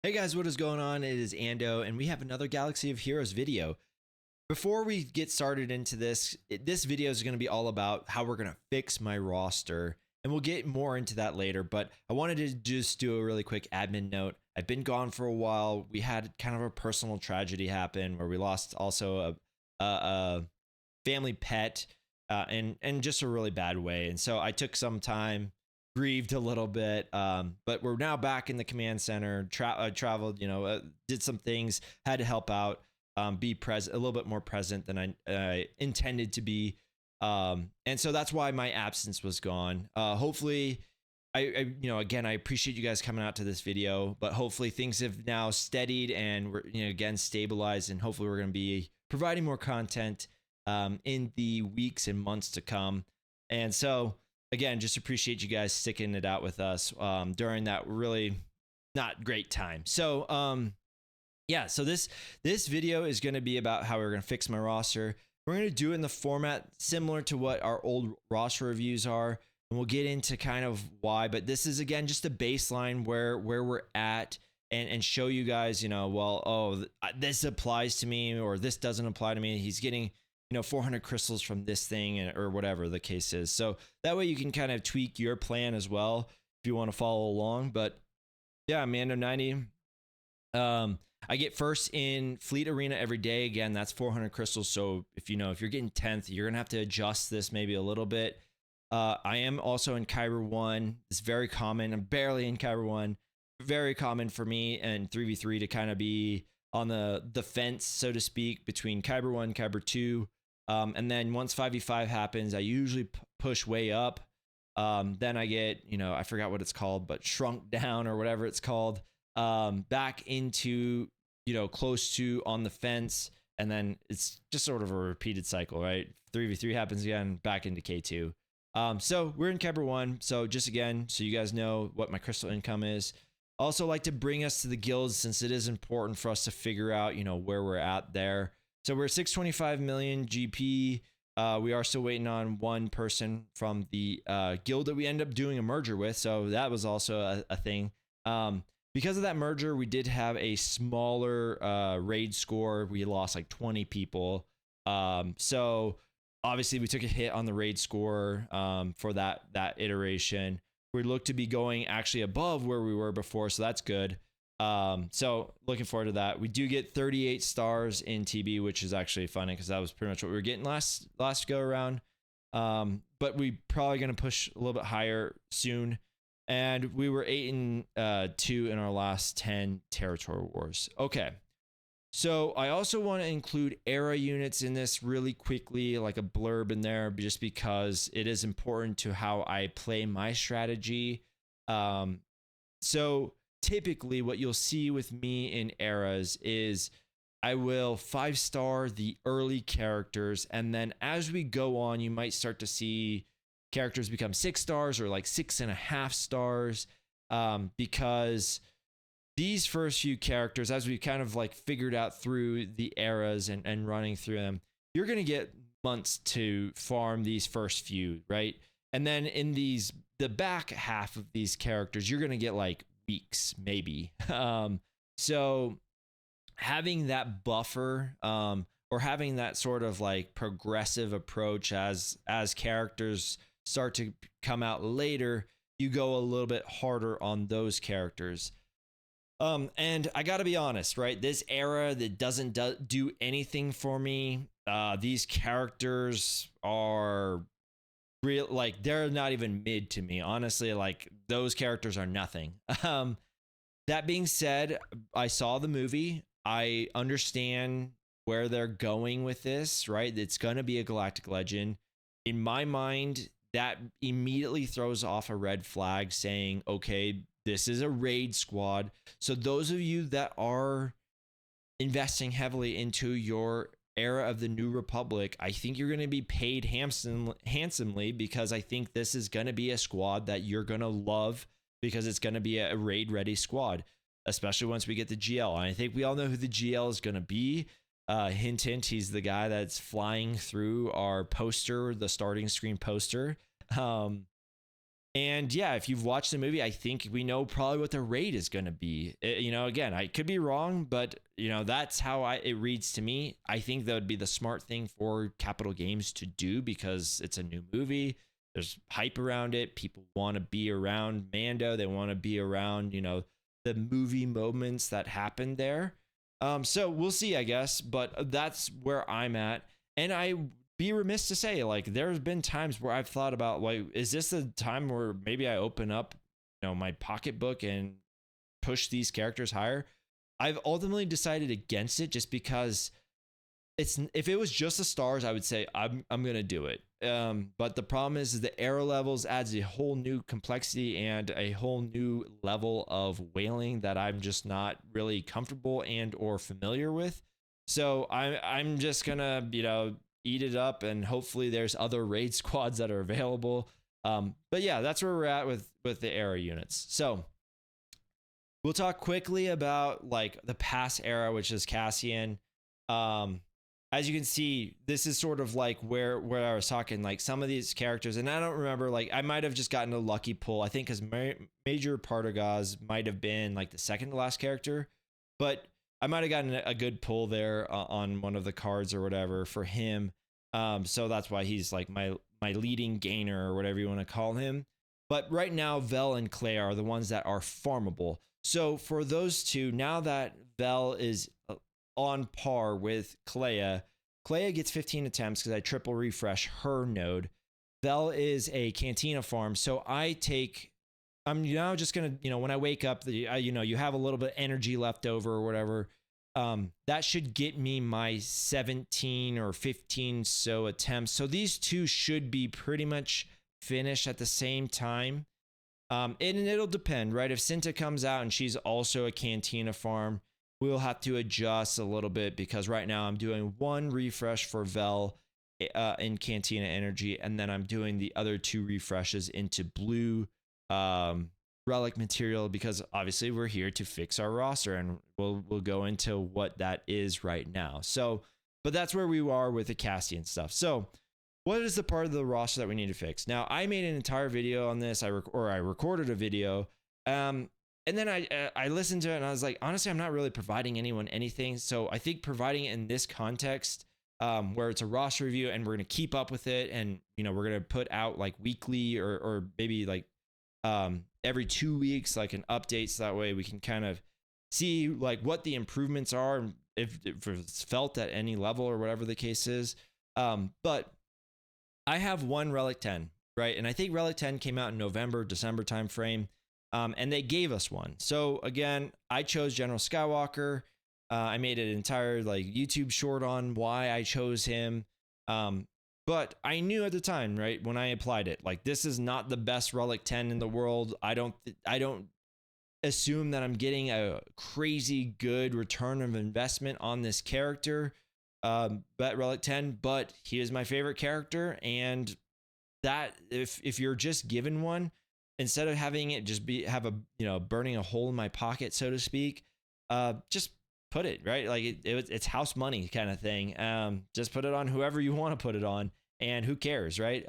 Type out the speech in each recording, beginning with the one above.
Hey guys, what is going on? It is Ando, and we have another Galaxy of Heroes video. Before we get started into this video is going to be all about how we're going to fix my roster, and we'll get more into that later, but I wanted to just do a really quick admin note. I've been gone for a while. We had kind of a personal tragedy happen where we lost also a family pet, and just a really bad way. And so I took some time, grieved a little bit, but we're now back in the command center. Traveled, did some things, had to help out, be present, a little bit more present than I intended to be. And so that's why my absence was gone. Hopefully, again, I appreciate you guys coming out to this video, but hopefully things have now steadied and we're, again, stabilized, and hopefully we're going to be providing more content in the weeks and months to come. And so, again, just appreciate you guys sticking it out with us during that really not great time. So, yeah, so this video is going to be about how we're going to fix my roster. We're going to do it in the format similar to what our old roster reviews are, and we'll get into kind of why. But this is, again, just a baseline where we're at, and show you guys, this applies to me or this doesn't apply to me. He's getting 400 crystals from this thing, or whatever the case is. So that way you can kind of tweak your plan as well if you want to follow along. But yeah, Mando 90. I get first in Fleet Arena every day. Again, that's 400 crystals. So if you're getting 10th, you're gonna have to adjust this maybe a little bit. I am also in Kyber 1. It's very common. I'm barely in Kyber 1. Very common for me and 3v3 to kind of be on the fence, so to speak, between Kyber 1, Kyber 2. And then once 5v5 happens, I usually push way up. Then I get, I forgot what it's called, but shrunk down or whatever it's called, back into, close to on the fence. And then it's just sort of a repeated cycle, right? 3v3 happens again, back into K2. So we're in Kyber 1. So just again, so you guys know what my crystal income is. Also like to bring us to the guilds, since it is important for us to figure out, where we're at there. So we're 625 million GP. We are still waiting on one person from the guild that we end up doing a merger with. So that was also a thing. Because of that merger, we did have a smaller raid score. We lost like 20 people. So obviously we took a hit on the raid score for that iteration. We look to be going actually above where we were before, so that's good. So looking forward to that. We do get 38 stars in TB, which is actually funny because that was pretty much what we were getting last go around. But we probably going to push a little bit higher soon. And we were 8-2 in our last 10 territory wars. Okay. So I also want to include era units in this really quickly, like a blurb in there, just because it is important to how I play my strategy. So typically what you'll see with me in eras is I will 5-star the early characters, and then as we go on, you might start to see characters become 6 stars or like 6.5 stars, because these first few characters, as we kind of like figured out through the eras and running through them, you're going to get months to farm these first few, right? And then in the back half of these characters, you're going to get like weeks, maybe. So having that buffer, or having that sort of like progressive approach as characters start to come out later, you go a little bit harder on those characters. And I gotta be honest, right? This era that doesn't do anything for me. These characters are real, like they're not even mid to me, honestly. Like those characters are nothing. That being said, I saw the movie. I understand where they're going with this, right? It's gonna be a galactic legend. In my mind, that immediately throws off a red flag saying, okay, this is a raid squad. So those of you that are investing heavily into your era of the New Republic, I think you're going to be paid handsomely, because I think this is going to be a squad that you're going to love, because it's going to be a raid ready squad, especially once we get the GL. And I think we all know who the GL is going to be. Hint, hint, he's the guy that's flying through our poster, the starting screen poster. And yeah, if you've watched the movie, I think we know probably what the rate is going to be. Again, I could be wrong, but that's how it reads to me. I think that would be the smart thing for Capital Games to do because it's a new movie. There's hype around it. People want to be around Mando. They want to be around, the movie moments that happened there. So we'll see, I guess, but that's where I'm at. And I be remiss to say, like, there's been times where I've thought about, like, is this the time where maybe I open up, my pocketbook and push these characters higher? I've ultimately decided against it just because if it was just the stars, I would say I'm gonna do it. But the problem is the era levels adds a whole new complexity and a whole new level of whaling that I'm just not really comfortable and or familiar with. So I'm just gonna eat it up, and hopefully there's other raid squads that are available. But yeah, that's where we're at with the era units. So we'll talk quickly about like the past era, which is Cassian. As you can see, this is sort of like where I was talking, like some of these characters, and I don't remember, like I might have just gotten a lucky pull. I think because Major Partagaz might have been like the second to last character, but I might have gotten a good pull there on one of the cards or whatever for him. So that's why he's like my leading gainer or whatever you want to call him. But right now, Vel and Clay are the ones that are farmable. So for those two, now that Vel is on par with Clea gets 15 attempts because I triple refresh her node. Vel is a Cantina farm, so I'm now just gonna, when I wake up, you have a little bit of energy left over or whatever. That should get me my 17 or 15 so attempts. So these two should be pretty much finished at the same time. And it'll depend, right? If Cinta comes out and she's also a Cantina farm, we'll have to adjust a little bit because right now I'm doing one refresh for Vel in Cantina Energy, and then I'm doing the other two refreshes into blue relic material because obviously we're here to fix our roster, and we'll go into what that is right now. So, but that's where we are with the Cassian stuff. So, what is the part of the roster that we need to fix? Now, I made an entire video on this. I recorded a video, and then I listened to it, and I was like, honestly, I'm not really providing anyone anything. So I think providing it in this context, where it's a roster review, and we're gonna keep up with it, and we're gonna put out like weekly or maybe like every 2 weeks, like an update, so that way we can kind of see like what the improvements are, and if it's felt at any level or whatever the case is. But I have one Relic 10, right? And I think Relic 10 came out in November, December timeframe. And they gave us one. So again, I chose General Skywalker. I made an entire like YouTube short on why I chose him. But I knew at the time, right, when I applied it, like this is not the best Relic 10 in the world. I don't assume that I'm getting a crazy good return of investment on this character, but Relic 10, but he is my favorite character. And that if you're just given one, instead of having it just have a burning a hole in my pocket, so to speak, just put it right, like it's house money kind of thing. Just put it on whoever you want to put it on, and who cares, right?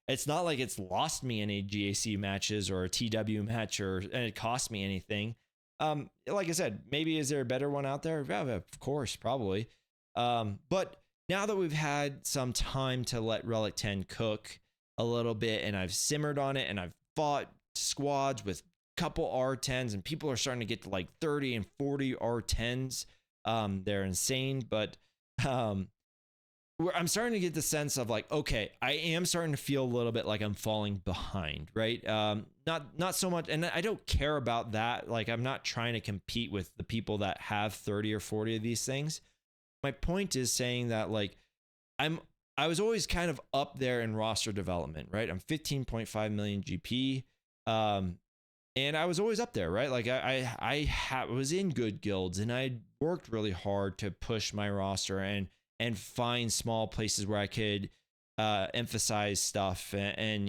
It's not like it's lost me any GAC matches or a TW match, and it cost me anything. Like I said, maybe is there a better one out there? Yeah, of course, probably. But now that we've had some time to let Relic 10 cook a little bit, and I've simmered on it, and I've fought squads with a couple R10s, and people are starting to get to like 30 and 40 R10s. They're insane, but I'm starting to get the sense of like, okay, I am starting to feel a little bit like I'm falling behind, right? Not so much, and I don't care about that. Like, I'm not trying to compete with the people that have 30 or 40 of these things. My point is saying that like I was always kind of up there in roster development, right? I'm 15.5 million GP. And I was always up there, right? Like I was in good guilds, and I worked really hard to push my roster and find small places where I could emphasize stuff and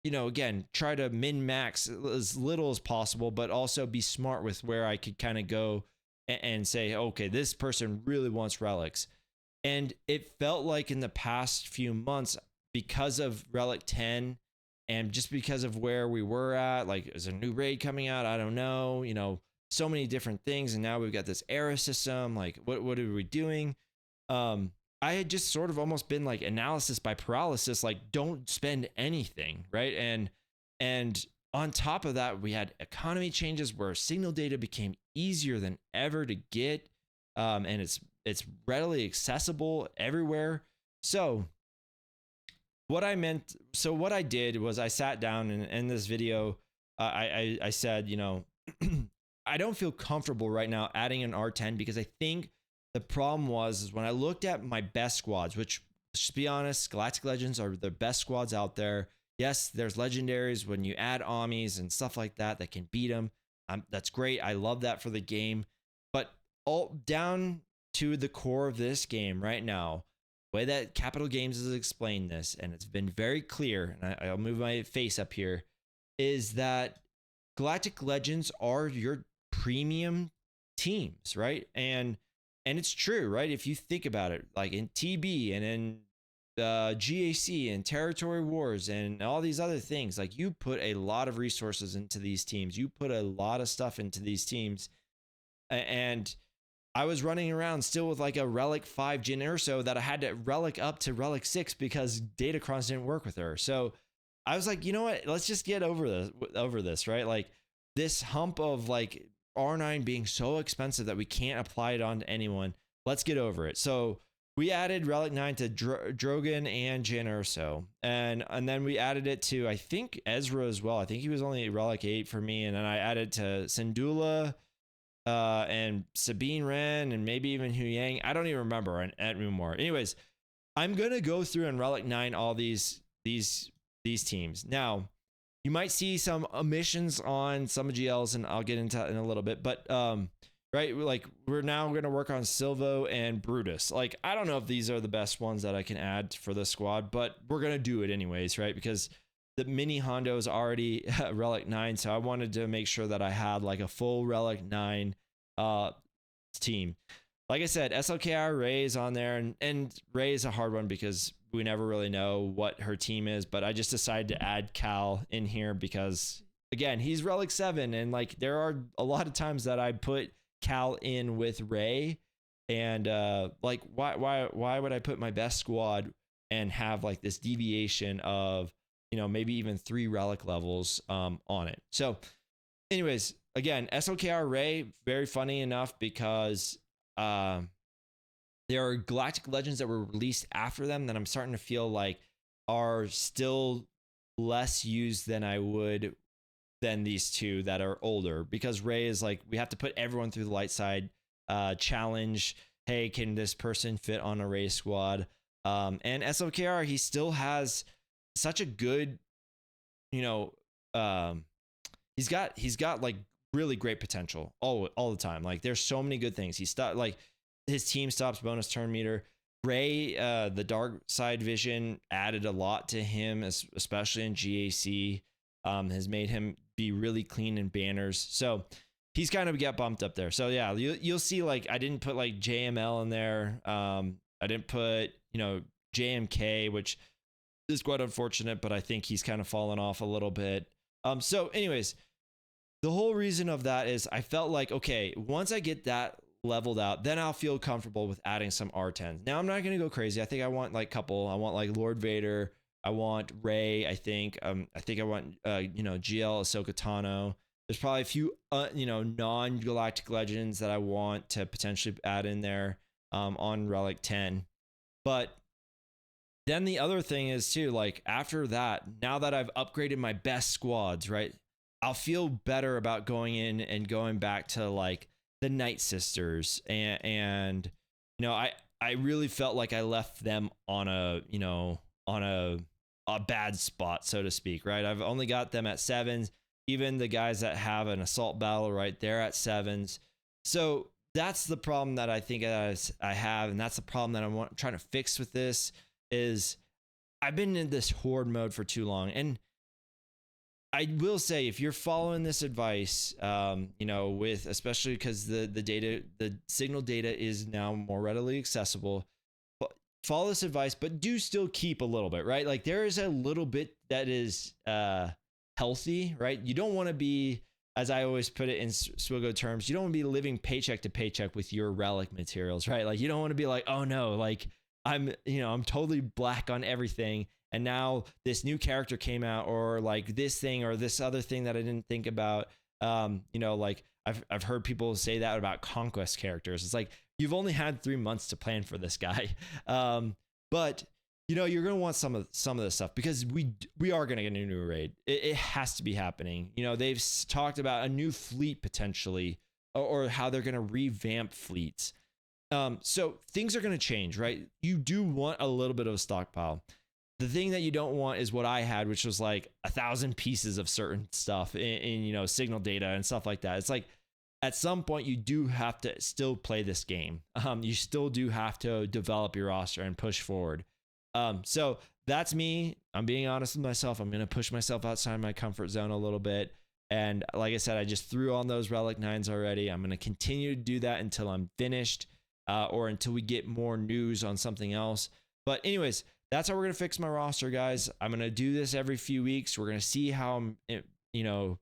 again, try to min max as little as possible, but also be smart with where I could kind of go and say, okay, this person really wants relics. And it felt like in the past few months, because of Relic 10 and just because of where we were at, like, is a new raid coming out? I don't know, so many different things. And now we've got this era system. Like, what are we doing? I had just sort of almost been like analysis by paralysis, like, don't spend anything, right? And on top of that, we had economy changes where signal data became easier than ever to get, and it's readily accessible everywhere. So what I did was I sat down and in this video, I said, I don't feel comfortable right now adding an R10 because I think the problem is when I looked at my best squads, which, to be honest, Galactic Legends are the best squads out there. Yes, there's legendaries when you add Amis and stuff like that can beat them. That's great. I love that for the game. But all down to the core of this game right now, the way that Capital Games has explained this, and it's been very clear, and I'll move my face up here, is that Galactic Legends are your premium teams, right? And it's true, right? If you think about it, like in TB and in GAC and Territory Wars and all these other things, like, you put a lot of resources into these teams. You put a lot of stuff into these teams. And I was running around still with like a Relic 5 Jyn Erso that I had to Relic up to Relic 6 because Datacrons didn't work with her. So I was like, you know what? Let's just get over this, right? Like, this hump of like R9 being so expensive that we can't apply it onto anyone. Let's get over it. So we added Relic 9 to Drogon and Jyn Erso. And then we added it to, I think, Ezra as well. I think he was only Relic 8 for me. And then I added to Syndulla and Sabine Wren and maybe even Hu Yang. I don't even remember anymore. Anyways, I'm going to go through and Relic 9 all these teams. Now, you might see some omissions on some GLs, and I'll get into it in a little bit. But right, like, we're now going to work on Silvo and Brutus. Like, I don't know if these are the best ones that I can add for the squad, but we're going to do it anyways, right? Because the mini Hondo is already Relic 9, so I wanted to make sure that I had like a full Relic 9 team. Like I said, SLKR Ray is on there, and Ray is a hard one because we never really know what her team is, but I just decided to add Cal in here because, again, he's Relic 7, and like, there are a lot of times that I put Cal in with Ray, and like, why would I put my best squad and have like this deviation of, maybe even 3 Relic levels on it? So anyways, again, SLKR Ray, very funny enough because there are Galactic Legends that were released after them that I'm starting to feel like are still less used than these two that are older, because Ray is like, we have to put everyone through the light side challenge. Hey, can this person fit on a Ray squad? And SOKR, he still has such a good, he's got like really great potential all the time. Like, there's so many good things. His team stops bonus turn meter. Ray, the dark side vision added a lot to him, especially in GAC. Has made him be really clean in banners. So he's kind of get bumped up there. So yeah, you'll see, like, I didn't put like JML in there. I didn't put, JMK, which is quite unfortunate, but I think he's kind of fallen off a little bit. So anyways, the whole reason of that is I felt like, okay, once I get that leveled out, then I'll feel comfortable with adding some R10s. Now I'm not going to go crazy. I think I want like couple. I want like Lord Vader. I want Ray. I think I want GL Ahsoka Tano. There's probably a few non-galactic legends that I want to potentially add in there on Relic 10. But then the other thing is too, like, after that, now that I've upgraded my best squads, right, I'll feel better about going in and going back to like the Night Sisters, and I really felt like I left them on a bad spot, so to speak, right? I've only got them at 7s. Even the guys that have an assault battle, right, they're at 7s. So that's the problem that I think I have, and that's the problem that I'm trying to fix with this. Is I've been in this horde mode for too long, and I will say, if you're following this advice, with, especially because the signal data is now more readily accessible, but follow this advice, but do still keep a little bit, right? Like there is a little bit that is healthy, right? You don't want to be, as I always put it in SWGOH terms, you don't want to be living paycheck to paycheck with your relic materials, right? Like you don't want to be like, oh no, like I'm totally black on everything, and now this new character came out, or like this thing or this other thing that I didn't think about. Like I've heard people say that about conquest characters. It's like you've only had 3 months to plan for this guy, but you're gonna want some of this stuff, because we are gonna get a new raid. It has to be happening. They've talked about a new fleet potentially, or how they're gonna revamp fleets. So things are gonna change, right? You do want a little bit of a stockpile. The thing that you don't want is what I had, which was like 1,000 pieces of certain stuff in signal data and stuff like that. It's like at some point you do have to still play this game. You still do have to develop your roster and push forward. So that's me. I'm being honest with myself. I'm going to push myself outside my comfort zone a little bit. And like I said, I just threw on those Relic 9s already. I'm going to continue to do that until I'm finished, or until we get more news on something else. But anyways, that's how we're going to fix my roster, guys. I'm going to do this every few weeks. We're going to see how I'm,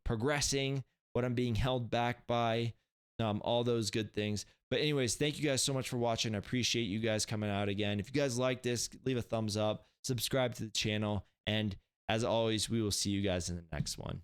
progressing, what I'm being held back by, all those good things. But anyways, thank you guys so much for watching. I appreciate you guys coming out again. If you guys like this, leave a thumbs up, subscribe to the channel, and as always, we will see you guys in the next one.